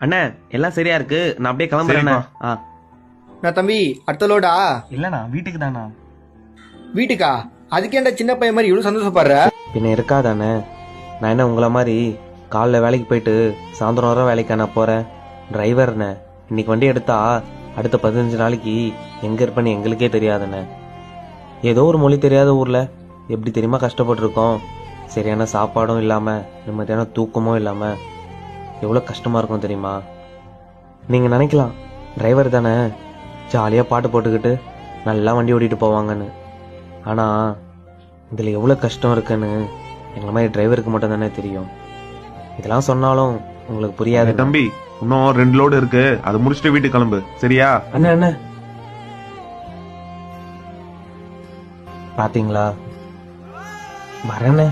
அண்ணே எல்லாம் சரியா இருக்கு, நான் அப்படியே கிளம்புறேண்ணே. நான் தம்பி அடுத்த லோடா? இல்லண்ணா, வீட்டுக்கு தானா. வீட்டுக்கா? அதுக்கேண்டா சின்ன பையன் மாதிரி இவ்வளவு சந்தோஷப்படுற? பின்ன இருக்காதானே, நான் என்ன உங்களை மாதிரி காலைல வேலைக்கு போயிட்டு சாயந்தரம் வர வேலைக்கு நான் போறேன். டிரைவர்ண்ணே, இன்னைக்கு வண்டி எடுத்தா அடுத்த 15 நாளைக்கு எங்க இருப்பேன்னு எங்களுக்கே தெரியாதுண்ணே. ஏதோ ஒரு மொழி தெரியாத ஊர்ல எப்படி தெரியுமா கஷ்டப்பட்டுருக்கோம். சரியான சாப்பாடும் இல்லாம நிம்மதியான தூக்கமும் இல்லாம எவ்வளவு கஷ்டமா இருக்கும் தெரியுமா. நீங்க நினைக்கலாம் டிரைவர் தானே ஜாலியா பாட்டு போட்டுக்கிட்டு நல்லா வண்டி ஓட்டிட்டு போவாங்கன்னு. ஆனா இதுல எவ்வளவு கஷ்டம் இருக்குன்னு எங்களை மாதிரி டிரைவருக்கு மட்டும் தானே தெரியும். இதெல்லாம் சொன்னாலும் உங்களுக்கு புரியாது. தம்பி இன்னும் 2 லோடு இருக்கு, அதை முடிச்சுட்டு வீட்டுக்கு கிளம்பு, சரியா? அண்ணா அண்ணா பாத்தீங்களா, வரேண்ணே.